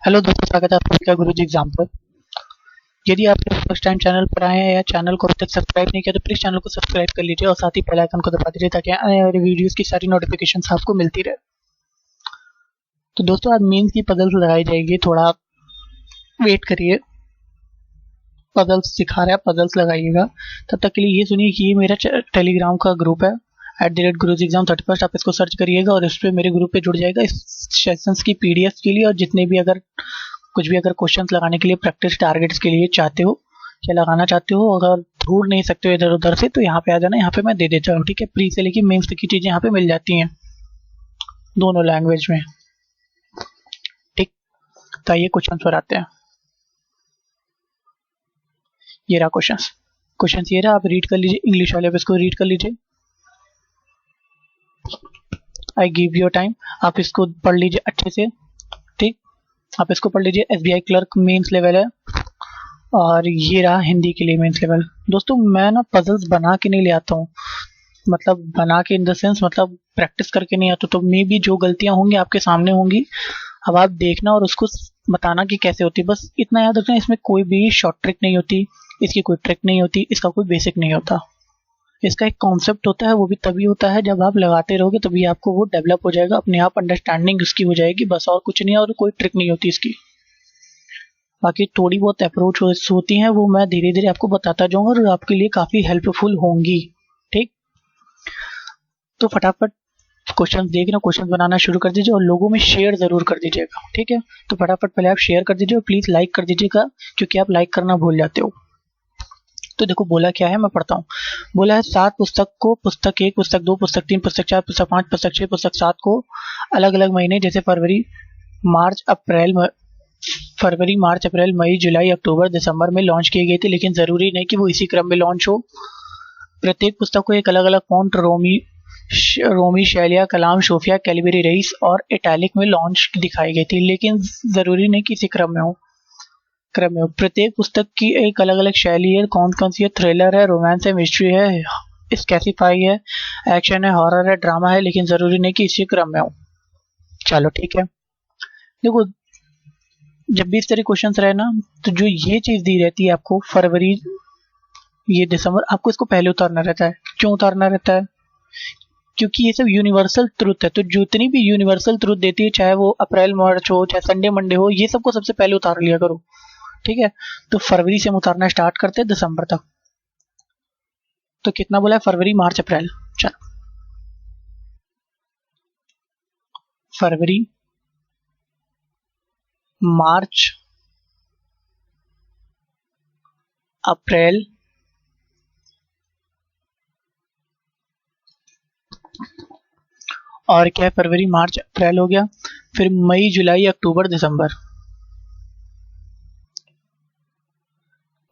Hello दोस्तों, स्वागत है आपका गुरुजी एग्जाम पर। यदि आप फर्स्ट टाइम चैनल पर आए हैं या चैनल को अभी तक सब्सक्राइब नहीं किया तो प्लीज़ चैनल को सब्सक्राइब कर लीजिए और साथ ही बेल आइकन को दबा दीजिए ताकि आने वाली वीडियोस की सारी नोटिफिकेशंस आपको मिलती रहे। तो दोस्तों, आज मेंस की पजल्स लगाई जाएगी, थोड़ा वेट करिए। पजल्स सिखा रहा है, पजल्स लगाइएगा। तब तक के लिए ये सुनिए कि ये मेरा टेलीग्राम का ग्रुप है @guruji_exam31। आप इसको सर्च करिएगा और इस पर मेरे ग्रुप पे जुड़ जाएगा। इस सेशंस की पीडीएफ के लिए और जितने भी अगर क्वेश्चंस लगाने के लिए, प्रैक्टिस टारगेट्स के लिए चाहते हो या लगाना चाहते हो, अगर ढूंढ नहीं सकते हो इधर उधर से, तो यहाँ पे आ जाना। यहाँ पे मैं दे देता हूँ, ठीक है। प्री से लेके मेंस तक की चीजें यहाँ पे मिल जाती हैं दोनों लैंग्वेज में, ठीक। तो ये क्वेश्चन पर आते हैं। ये रहा क्वेश्चन ये रहा, आप रीड कर लीजिए। इंग्लिश वाले पे इसको रीड कर लीजिए। आई गिव योर टाइम, आप इसको पढ़ लीजिए अच्छे से, ठीक। आप इसको पढ़ लीजिए। एसबीआई क्लर्क मेंस लेवल है और ये रहा हिंदी के लिए मेंस लेवल। दोस्तों, मैं ना पजल्स बना के नहीं ले आता हूँ, मतलब बना के इन द सेंस मतलब प्रैक्टिस करके नहीं आता। तो मे भी जो गलतियां होंगी आपके सामने होंगी, अब आप देखना और उसको बताना कि कैसे होती है। बस इतना याद रखना, इसमें कोई भी शॉर्ट ट्रिक नहीं होती, इसकी कोई ट्रिक नहीं होती, इसका कोई बेसिक नहीं होता। इसका एक कॉन्सेप्ट होता है, वो भी तभी होता है जब आप लगाते रहोगे, तभी आपको वो डेवलप हो जाएगा, अपने आप अंडरस्टैंडिंग उसकी हो जाएगी, बस। और कुछ नहीं, और कोई ट्रिक नहीं होती इसकी। बाकी थोड़ी बहुत अप्रोच होती हैं, वो मैं धीरे धीरे आपको बताता जाऊंगा और आपके लिए काफी हेल्पफुल होंगी, ठीक। तो फटाफट क्वेश्चन देखना, क्वेश्चन बनाना शुरू कर दीजिए और लोगों में शेयर जरूर कर दीजिएगा, ठीक है। तो फटाफट पहले आप शेयर कर दीजिए और प्लीज लाइक कर दीजिएगा, क्योंकि आप लाइक करना भूल जाते हो। तो देखो बोला क्या है, मैं पढ़ता हूँ। बोला है 7 पुस्तक को, पुस्तक 1, पुस्तक 2, पुस्तक 3, पुस्तक 4, पुस्तक 5, पुस्तक 6, पुस्तक 7 को अलग अलग महीने जैसे फरवरी, मार्च, अप्रैल, मई, जुलाई, अक्टूबर, दिसंबर में लॉन्च किए गए थे, लेकिन जरूरी नहीं कि वो इसी क्रम में लॉन्च हो। प्रत्येक पुस्तक को एक अलग अलग फॉन्ट, रोमी, शैलिया, कलाम, सोफिया, कैलिबरी, रईस और इटैलिक में लॉन्च दिखाई गई थी, लेकिन जरूरी नहीं कि इसी क्रम में हो। प्रत्येक पुस्तक की एक अलग अलग शैली है। कौन कौन सी है? थ्रिलर है, रोमांस है, मिस्ट्री है, स्कैसीफाई है, एक्शन है, हॉरर है, ड्रामा है, लेकिन जरूरी नहीं कि इसी क्रम में हो। चलो ठीक है। देखो, जब भी इस तरह क्वेश्चन रहे ना, तो जो ये चीज दी रहती है आपको, फरवरी, ये दिसंबर, आपको इसको पहले उतारना रहता है। क्यों उतारना रहता है? क्योंकि ये सब यूनिवर्सल ट्रुथ है। तो जितनी भी यूनिवर्सल ट्रुथ देती है, चाहे वो अप्रैल मार्च हो, चाहे संडे मंडे हो, ये सबको सबसे पहले उतार लिया करो, ठीक है। तो फरवरी से हम उतारना स्टार्ट करते हैं दिसंबर तक। तो कितना बोला है? फरवरी, मार्च, अप्रैल। चलो, फरवरी, मार्च, अप्रैल, और क्या है? फरवरी, मार्च, अप्रैल हो गया। फिर मई, जुलाई, अक्टूबर, दिसंबर।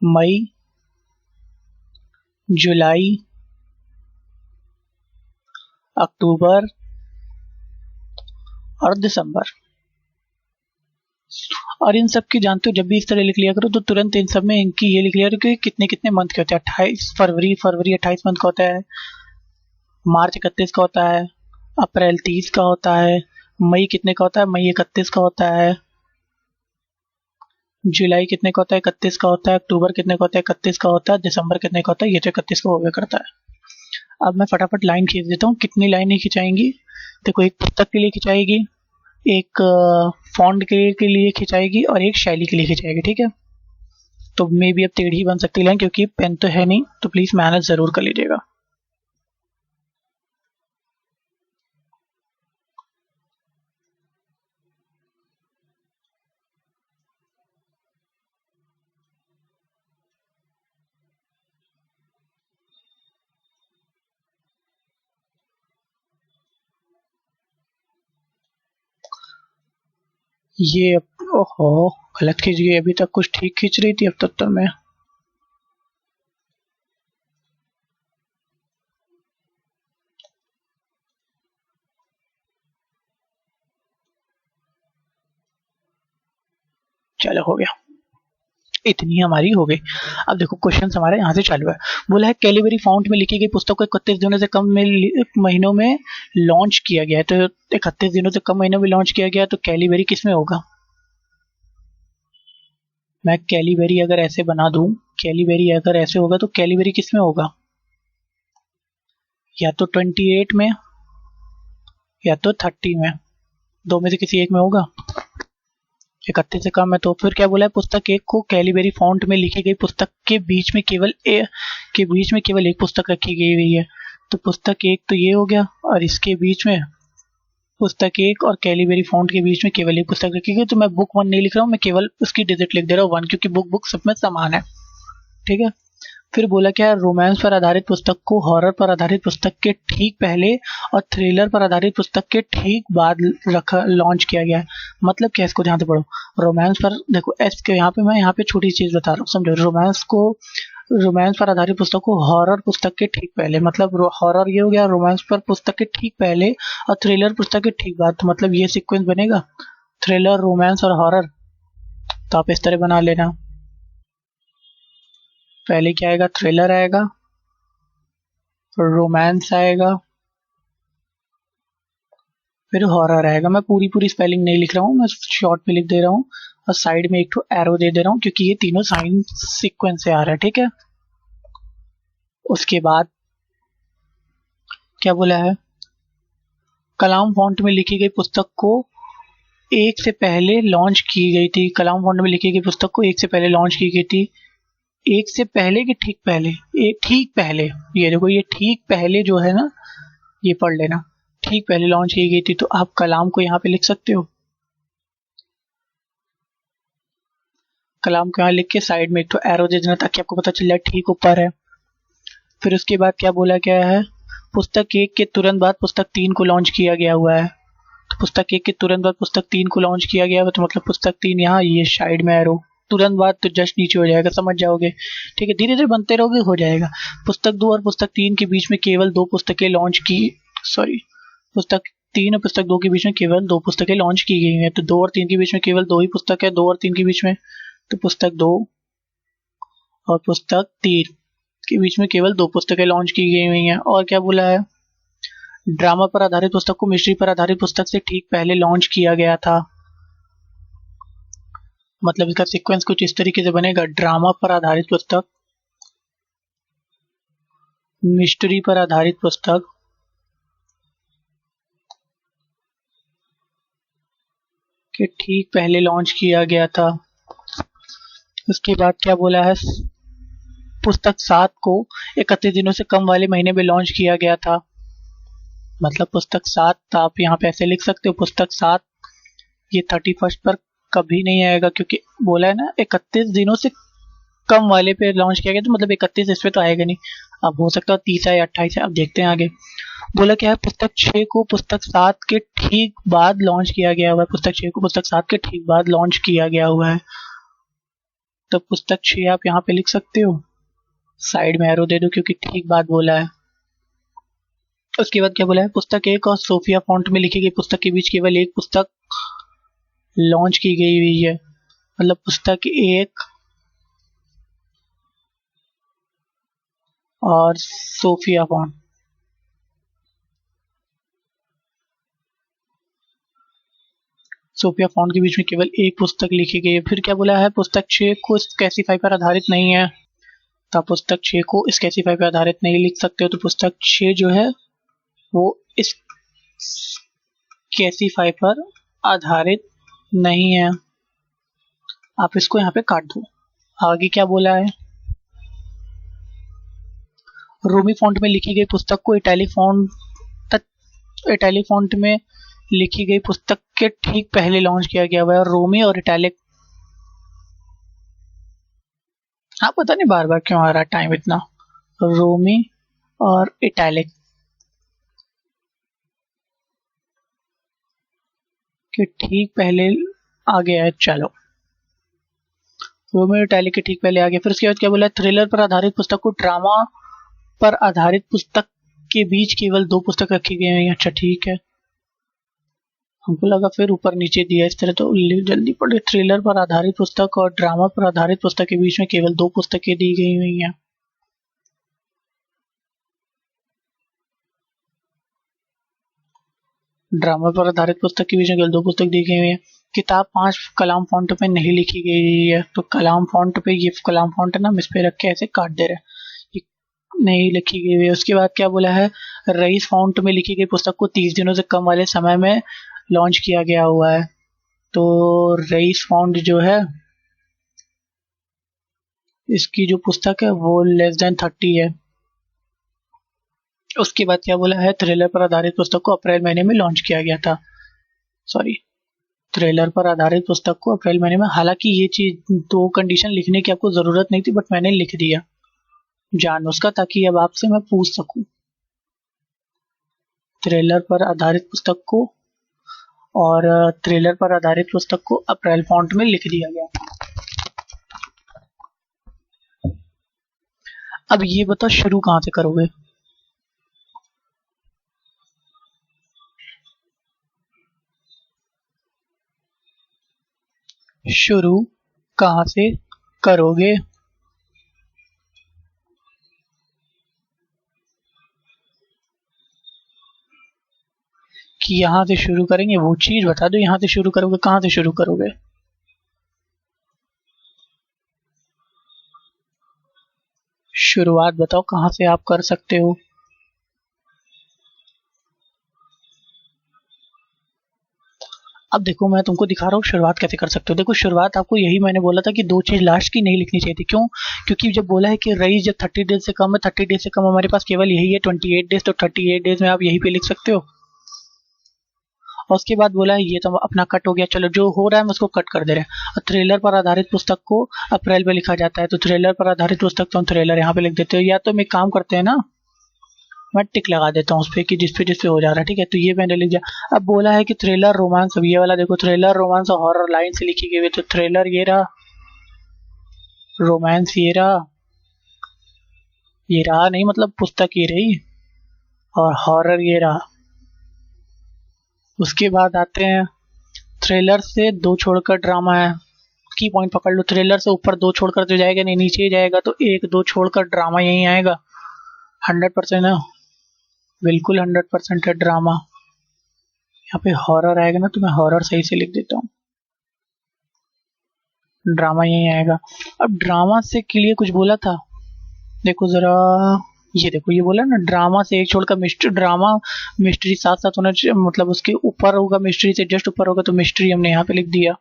मई, जुलाई, अक्टूबर और दिसंबर। और इन सब की जानते हो, जब भी इस तरह लिख लिया करो तो तुरंत इन सब में इनकी ये लिख लिया करो कि कितने कितने मंथ के होते हैं। 28 फरवरी 28 मंथ का होता है, मार्च 31 का होता है, अप्रैल 30 का होता है, मई कितने का होता है? मई 31 का होता है, जुलाई कितने का होता है? 31 का होता है, अक्टूबर कितने का होता है? 31 का होता है, दिसंबर कितने का होता है? ये तो 31 का हो गया करता है। अब मैं फटाफट लाइन खींच देता हूँ। कितनी लाइनें खिंचाएंगी? देखो, एक पुस्तक के लिए खिंचाएगी, एक फॉन्ट के लिए खिंचाएगी और एक शैली के लिए खिंचाएगी, ठीक है। तो मे भी अब टेढ़ी बन सकती लाइन, क्योंकि पेन तो है नहीं, तो प्लीज मेहनत जरूर कर लीजिएगा। ये ओहो, गलत खींच गई। अभी तक कुछ ठीक खींच रही थी, अब तक तो मैं चलो हो गया। इतनी हमारी हो गई। अब देखो, क्वेश्चन हमारे यहाँ से चालू है। बोला है कैलिबरी फॉन्ट में लिखी गई पुस्तक को 31 दिनों से कम महीनों में लॉन्च किया गया है। तो 31 दिनों से कम महीनों में लॉन्च किया गया, तो कैलिबरी किस में होगा? मैं कैलीबेरी अगर ऐसे बना दूं, कैलीबेरी अगर ऐसे होगा तो कैलीबेरी किस में होगा, या तो 28 में या तो 30 में, दो में से किसी एक में होगा। 31 से कम है। तो फिर क्या बोला है, पुस्तक एक को कैलीबेरी फॉन्ट में लिखी गई पुस्तक के बीच में केवल एक पुस्तक रखी गई हुई है। तो पुस्तक एक तो ये हो गया, और इसके बीच में पुस्तक एक और कैलीबेरी फॉन्ट के बीच में केवल एक पुस्तक रखी गई। तो मैं बुक 1 नहीं लिख रहा हूँ, मैं केवल उसकी डिजिट लिख दे रहा हूँ 1, क्योंकि बुक सब में समान है। ठीक है। फिर बोला क्या, रोमांस पर आधारित पुस्तक को हॉरर पर आधारित पुस्तक के ठीक पहले और थ्रिलर पर आधारित पुस्तक के ठीक बाद लॉन्च किया गया है। मतलब क्या, इसको ध्यान से पढ़ो। रोमांस पर देखो, एस के यहाँ पे छोटी चीज बता रहा हूँ, समझो। रोमांस पर आधारित पुस्तक को हॉरर पुस्तक के ठीक पहले, मतलब हॉरर ये हो गया, रोमांस पर पुस्तक के ठीक पहले और थ्रिलर पुस्तक के ठीक बाद। तो मतलब ये सीक्वेंस बनेगा, थ्रिलर, रोमांस और हॉरर। तो आप इस तरह बना लेना। पहले क्या आएगा, थ्रिलर आएगा, रोमांस आएगा, फिर हॉरर आएगा। मैं पूरी स्पेलिंग नहीं लिख रहा हूँ, मैं शॉर्ट में लिख दे रहा हूँ, और साइड में एक तो एरो दे रहा हूँ, क्योंकि ये तीनों साइन सीक्वेंस से आ रहा है। ठीक है। उसके बाद क्या बोला है, कलाम फॉन्ट में लिखी गई पुस्तक को एक से पहले लॉन्च की गई थी। कलाम फॉन्ट में लिखी गई पुस्तक को एक से पहले लॉन्च की गई थी। एक से पहले कि ठीक पहले, ठीक पहले, ये देखो, ये ठीक पहले जो है ना, ये पढ़ लेना, ठीक पहले लॉन्च की गई थी। तो आप कलाम को यहाँ पे लिख सकते हो, कलाम को यहाँ लिख के साइड में एक तो एरो दे देना, ताकि आपको पता चल जाए ठीक ऊपर है। फिर उसके बाद क्या बोला गया है, पुस्तक एक के तुरंत बाद पुस्तक 3 को लॉन्च किया गया हुआ है। तो पुस्तक एक के तुरंत बाद पुस्तक 3 को लॉन्च किया गया है, तो मतलब पुस्तक 3 यहाँ, ये साइड में एरो, तुरंत बाद तो जस्ट नीचे हो जाएगा, समझ जाओगे। ठीक है, धीरे धीरे बनते रहोगे, हो जाएगा। पुस्तक 2 और पुस्तक 3 के बीच में केवल 2 पुस्तकें लॉन्च की, सॉरी, पुस्तक 3 और पुस्तक 2 के बीच में केवल 2 पुस्तकें लॉन्च की गई हैं। तो 2 और 3 के बीच में केवल 2 ही पुस्तक है, 2 और 3 के बीच में। तो पुस्तक 2 और पुस्तक 3 के बीच में केवल 2 पुस्तकें लॉन्च की गई हुई हैं। और क्या बोला है, ड्रामा पर आधारित पुस्तक को मिस्ट्री पर आधारित पुस्तक से ठीक पहले लॉन्च किया गया था। मतलब इसका सीक्वेंस कुछ इस तरीके से बनेगा, ड्रामा पर आधारित पुस्तक, मिस्ट्री पर आधारित पुस्तक, के ठीक पहले लॉन्च किया गया था। उसके बाद क्या बोला है, पुस्तक 7 को 31 दिनों से कम वाले महीने में लॉन्च किया गया था। मतलब पुस्तक 7 आप यहाँ पे ऐसे लिख सकते हो, पुस्तक 7 ये 31 पर कभी नहीं आएगा, क्योंकि बोला है ना 31 दिनों से कम वाले पे लॉन्च किया गया, तो मतलब 31 इस पे तो आएगा नहीं। अब हो सकता है 30 है या 28 है, अब देखते हैं आगे। बोला क्या है, पुस्तक 6 को पुस्तक 7 के ठीक बाद लॉन्च किया गया हुआ है। पुस्तक 6 को पुस्तक 7 के ठीक बाद लॉन्च किया गया हुआ है। तो पुस्तक 6 आप यहाँ पे लिख सकते हो, साइड में एरो दे दो, क्योंकि ठीक बाद बोला है। उसके बाद क्या बोला है, पुस्तक 1 और सोफिया फॉन्ट में लिखी गई पुस्तक के बीच केवल एक पुस्तक लॉन्च की गई हुई है। मतलब पुस्तक 1 और सोफिया फॉन्ट, सोफिया फॉन्ट के बीच में केवल एक पुस्तक लिखी गई है। फिर क्या बोला है, पुस्तक 6 को स्केसिफाई पर आधारित नहीं है। तो आप पुस्तक 6 को स्केसिफाई पर आधारित नहीं लिख सकते हो। तो पुस्तक 6 जो है वो इस स्केसिफाई पर आधारित नहीं है। आप इसको यहाँ पे काट दो। आगे क्या बोला है, रोमी फॉन्ट में लिखी गई पुस्तक को इटैलिक फॉन्ट में लिखी गई पुस्तक के ठीक पहले लॉन्च किया गया हुआ है। रोमी और इटैलिक, हाँ पता नहीं बार बार क्यों आ रहा है टाइम इतना, रोमी और इटैलिक के ठीक पहले आ गया है। चलो, रोमी और इटैलिक के ठीक पहले आ गया। फिर उसके बाद क्या बोला है, थ्रिलर पर आधारित पुस्तक को ड्रामा पर आधारित पुस्तक के बीच केवल 2 पुस्तक रखी गई हैं। अच्छा ठीक है, हमको लगा फिर ऊपर नीचे दिया इस तरह, तो जल्दी पढ़े। थ्रिलर पर आधारित पुस्तक और ड्रामा पर आधारित पुस्तक के बीच में केवल 2 पुस्तकें दी गई हुई हैं। ड्रामा पर आधारित पुस्तक के बीच में केवल 2 पुस्तक दी गई हुई हैं। किताब 5 कलाम फॉन्ट पे नहीं लिखी गई है, तो कलाम फॉन्ट पे ये कलाम फॉन्ट है ना, हम इस पे रख के ऐसे काट दे रहे हैं, ये नहीं लिखी गई है। उसके बाद क्या बोला है, रईस फॉन्ट में लिखी गई पुस्तक को 30 दिनों से कम वाले समय में लॉन्च किया गया हुआ है। तो रईस फॉन्ट जो है, इसकी जो पुस्तक है वो लेस देन 30 है। उसके बाद क्या बोला है, थ्रिलर पर आधारित पुस्तक को अप्रैल महीने में लॉन्च किया गया था। सॉरी, थ्रिलर पर आधारित पुस्तक को अप्रैल महीने में, हालांकि ये चीज 2 कंडीशन लिखने की आपको जरूरत नहीं थी, बट मैंने लिख दिया जान उसका, ताकि अब आपसे मैं पूछ सकूं। थ्रिलर पर आधारित पुस्तक को, और थ्रिलर पर आधारित पुस्तक को अप्रैल फॉन्ट में लिख दिया गया। अब ये बताओ शुरू कहां से करोगे। शुरू कहां से करोगे। कि यहां से शुरू करेंगे, वो चीज बता दो, यहां से शुरू करोगे, कहां से शुरू करोगे। शुरुआत बताओ कहां से आप कर सकते हो। अब देखो मैं तुमको दिखा रहा हूँ शुरुआत कैसे कर सकते हो। देखो शुरुआत आपको यही मैंने बोला था कि 2 चीज लास्ट की नहीं लिखनी चाहिए थी। क्यों? क्योंकि जब बोला है कि रईस जब 30 डेज से कम है, 30 डेज से कम हमारे पास केवल यही है 28 डेज, तो 38 डेज में आप यही पे लिख सकते हो। और उसके बाद बोला है ये तो अपना कट हो गया, चलो जो हो रहा है हम उसको कट कर दे रहे हैं। और थ्रिलर पर आधारित पुस्तक को अप्रैल में लिखा जाता है, तो थ्रिलर पर आधारित पुस्तक तो हम थ्रिलर यहाँ पे लिख देते हो। या तो हम एक काम करते हैं ना, मैं टिक लगा देता हूँ उस पर कि जिस पे हो जा रहा है, ठीक है। तो ये मैंने लिख दिया। अब बोला है कि थ्रिलर रोमांस, अब ये वाला देखो, थ्रिलर रोमांस और हॉरर लाइन से लिखी गई है, तो थ्रिलर ये रहा, रोमांस ये रहा नहीं मतलब पुस्तक ये रही, और हॉरर ये रहा। उसके बाद आते हैं थ्रिलर से 2 छोड़कर ड्रामा है। की पॉइंट पकड़ लो, थ्रिलर से ऊपर 2 छोड़कर तो जाएगा नहीं, नीचे ही जाएगा, तो 1 2 छोड़कर ड्रामा यही आएगा। 100% है, बिल्कुल 100% है ड्रामा। यहाँ पे हॉरर आएगा ना, तो मैं हॉरर सही से लिख देता हूँ, ड्रामा यही आएगा। अब ड्रामा से के लिए कुछ बोला था, देखो जरा, ये देखो ये बोला ना, ड्रामा से एक छोड़कर मिस्ट्री, ड्रामा मिस्ट्री साथ साथ होना चाहिए, मतलब उसके ऊपर होगा, मिस्ट्री से जस्ट ऊपर होगा, तो मिस्ट्री हमने यहाँ पे लिख दिया।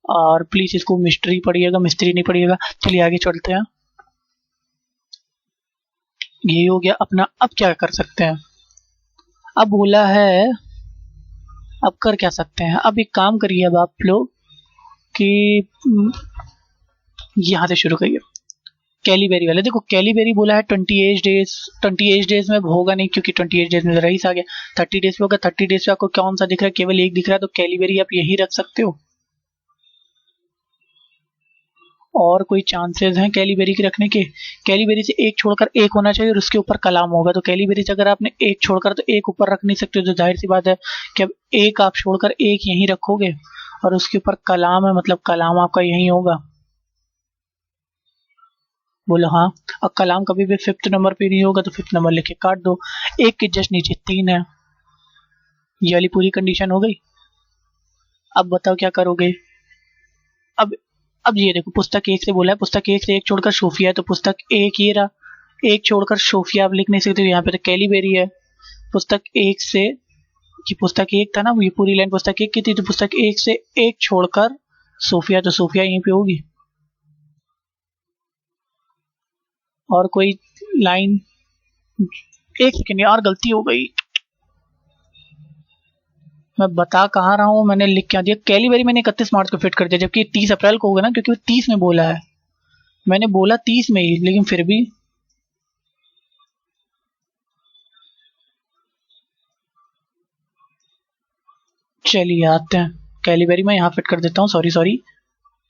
और प्लीज इसको मिस्ट्री पढ़िएगा, मिस्ट्री नहीं पढ़िएगा। चलिए आगे चलते हैं। ये हो गया अपना। अब क्या कर सकते हैं, अब बोला है, अब कर क्या सकते हैं। अब एक काम करिए अब आप लोग कि यहाँ से शुरू करिए। कैलीबेरी वाले देखो, कैलीबेरी बोला है 28 डेज, 28 डेज में होगा नहीं, क्योंकि 28 डेज में रईस आ गया। 30 डेज पे होगा, 30 डेज पे आपको कौन सा दिख रहा है, केवल एक दिख रहा है, तो कैलीबेरी आप यही रख सकते हो। और कोई चांसेस हैं कैलीबेरी के रखने के। कैलीबेरी से एक छोड़कर एक होना चाहिए और उसके ऊपर कलाम होगा, तो कैलीबेरी से अगर आपने एक छोड़कर तो एक ऊपर रख नहीं सकते, तो जाहिर सी बात है कि अब एक आप छोड़कर एक यहीं रखोगे और उसके ऊपर कलाम है, मतलब कलाम आपका यहीं होगा। बोला हाँ। और कलाम कभी भी 5th नंबर पे नहीं होगा, तो 5th नंबर लिख के काट दो। एक के जस्ट नीचे 3 है, ये वाली पूरी कंडीशन हो गई। अब बताओ क्या करोगे। अब अब ये देखो, पुस्तक 1 से बोला है, पुस्तक 1 से एक छोड़कर सोफिया है, तो पुस्तक 1 ये रहा, एक छोड़कर सोफिया आप लिख नहीं सकते, यहाँ पे तो कैलीबेरी है। पुस्तक 1 से, कि पुस्तक 1 था ना, ये पूरी लाइन पुस्तक 1 की थी, तो पुस्तक 1 से एक छोड़कर सोफिया, तो सोफिया यहीं पे होगी। और कोई लाइन, एक सेकेंड यार गलती हो गई, मैं बता कहाँ रहा हूँ, मैंने लिख क्या दिया, कैलीबेरी मैंने 31 मार्च को फिट कर दिया, जबकि 30 अप्रैल को होगा ना, क्योंकि वो 30 में बोला है, मैंने बोला 30 में ही, लेकिन फिर भी चलिए आते हैं। कैलीबेरी मैं यहाँ फिट कर देता हूँ, सॉरी,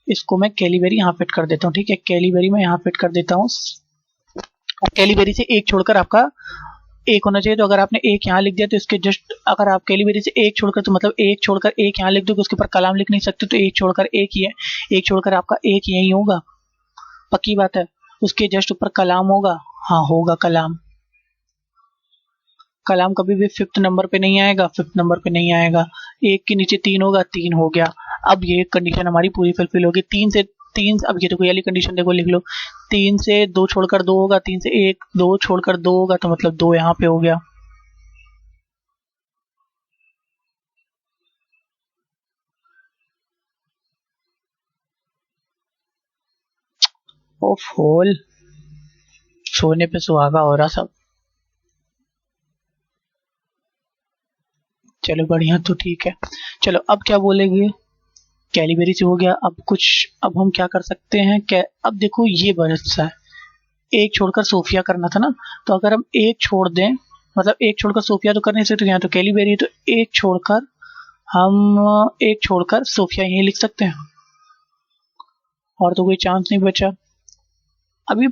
इसको मैं कैलीबेरी यहाँ फिट कर देता हूँ, ठीक है। कैलीबेरी मैं यहाँ फिट कर देता हूँ। कैलीबेरी से एक छोड़कर आपका एक होना चाहिए, तो अगर आपने एक यहाँ लिख दिया तो इसके जस्ट, अगर आप कैलीबेरी से एक छोड़कर, तो मतलब एक छोड़कर एक यहाँ लिख दो, उसके ऊपर कलाम लिख नहीं सकते, तो एक छोड़कर एक ही है, एक छोड़कर आपका एक यही होगा, पक्की बात है। उसके जस्ट ऊपर कलाम होगा, हाँ होगा कलाम। कलाम कभी भी 5th नंबर पे नहीं आएगा, 5th नंबर पे नहीं आएगा। 1 के नीचे 3 होगा, 3 हो गया। अब ये कंडीशन हमारी पूरी फुलफिल होगी। 3 से 3, अब ये देखो ये वाली कंडीशन देखो, लिख लो 3 से 2 छोड़कर 2 होगा, 3 से 1 2 छोड़कर 2 होगा, तो मतलब 2 यहाँ पे हो गया। ओ फूल, सोने पे सुहागा हो रहा सब। चलो बढ़िया, तो ठीक है। चलो अब क्या बोलेंगे, कैलीबेरी से हो गया। अब हम क्या कर सकते हैं, क्या अब देखो ये बचा है, एक छोड़कर सोफिया करना था ना, तो अगर हम एक छोड़ दें, मतलब एक छोड़कर सोफिया तो कर नहीं सकते, यहाँ तो कैलीबेरी, तो एक छोड़कर सोफिया यही लिख सकते हैं, और तो कोई चांस नहीं बचा। अभी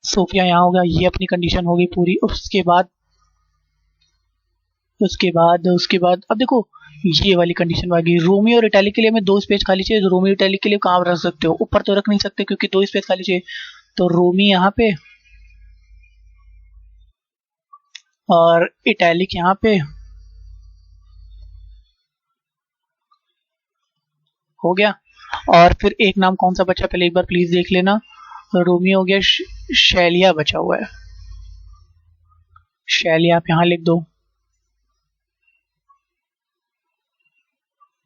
सोफिया यहाँ हो गया, ये अपनी कंडीशन होगी पूरी। उसके बाद अब देखो ये वाली कंडीशन आ गई। रोमियो और इटैलिक के लिए हमें 2 स्पेस खाली चाहिए, तो रोमियो इटैलिक के लिए कहाँ रख सकते हो, ऊपर तो रख नहीं सकते क्योंकि 2 स्पेस खाली चाहिए। तो रोमी यहाँ पे और इटैलिक यहाँ पे हो गया। और फिर एक नाम कौन सा बचा, पहले एक बार प्लीज देख लेना। रोमी हो गया, शैलिया बचा हुआ है, शैलिया आप यहाँ लिख दो,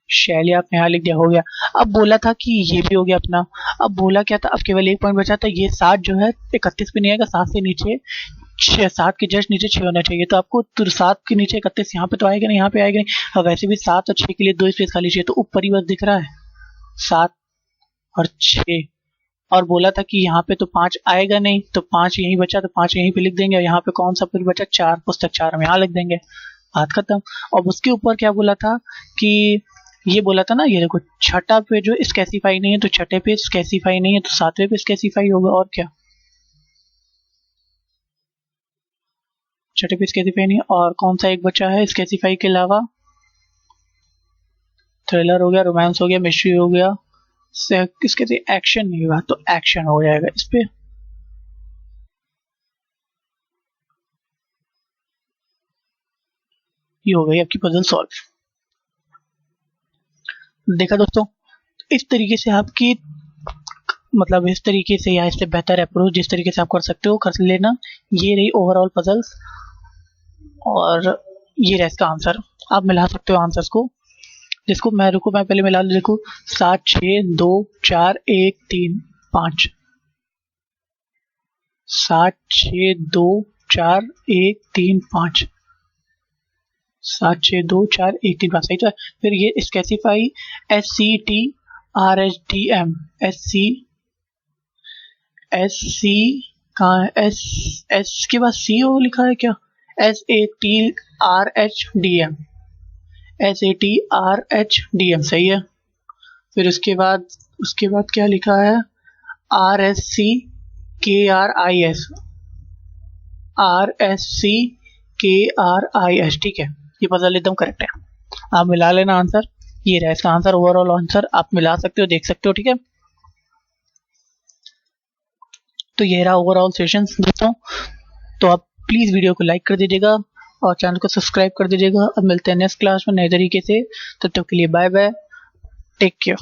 शैली आप यहाँ लिख दिया, हो गया। अब बोला था कि ये भी हो गया अपना। अब बोला क्या था, अब केवल एक पॉइंट बचा था, ये 7 जो है 31 पे नहीं आएगा, 7 से नीचे 6, 7 के जस्ट नीचे 6 होना चाहिए। तो आपको 7 के नीचे 31 यहाँ पे तो आएगा नहीं, यहाँ पे आएगा नहीं। अब वैसे भी 7 और 6 के लिए 2 स्पेस खाली चाहिए, तो ऊपर ही बस दिख रहा है 7 और 6। और बोला था कि यहाँ पे तो 5 आएगा नहीं, तो 5 यहीं बचा, तो 5 यहीं पे लिख देंगे। और यहाँ पे कौन सा फिर बचा, 4, पुस्तक 4 हम यहाँ लिख देंगे, बात खत्म। और उसके ऊपर क्या बोला था कि ये बोला था ना, ये देखो छठा पे जो स्पेसिफाई नहीं है, तो छठे पे स्पेसिफाई नहीं है, तो 7वें पे स्पेसिफाई होगा। और क्या, छठे पे स्पेसिफाई नहीं है। और कौन सा एक बचा है स्पेसिफाई के अलावा, थ्रिलर हो गया, रोमांस हो गया, मिस्ट्री हो गया, किसके एक्शन नहीं हुआ, तो एक्शन हो जाएगा इस पे। ये हो गई आपकी पजल सॉल्व। देखा दोस्तों, इस तरीके से आपकी, मतलब इस तरीके से या इससे बेहतर अप्रोच जिस तरीके से आप कर सकते हो कर लेना। ये रही ओवरऑल पजल्स, और ये रहा इसका आंसर। आप मिला सकते हो आंसर्स को, जिसको मैं पहले मिला लूँ। देखो 7 6 2 4 1 3 5, 7 6 2 4 1 3 5, 7 6 2 4 1 3 5, सही तो है। फिर ये स्पेसिफाई SCTRHDM, SC कहाँ है, एस के बाद सी ओ लिखा है क्या, SATRHDM, SATRHDM सही है। फिर उसके बाद क्या लिखा है, RSCKRIS, RSCKRIS, ठीक है। ये पजल एकदम करेक्ट है, आप मिला लेना आंसर। ये रहा इसका आंसर, ओवरऑल आंसर आप मिला सकते हो, देख सकते हो, ठीक है। तो ये रहा ओवरऑल सेशन दोस्तों। तो आप प्लीज वीडियो को लाइक कर दीजिएगा और चैनल को सब्सक्राइब कर दीजिएगा। अब मिलते हैं नेक्स्ट क्लास में नए तरीके से, तब तक के लिए बाय बाय, टेक केयर।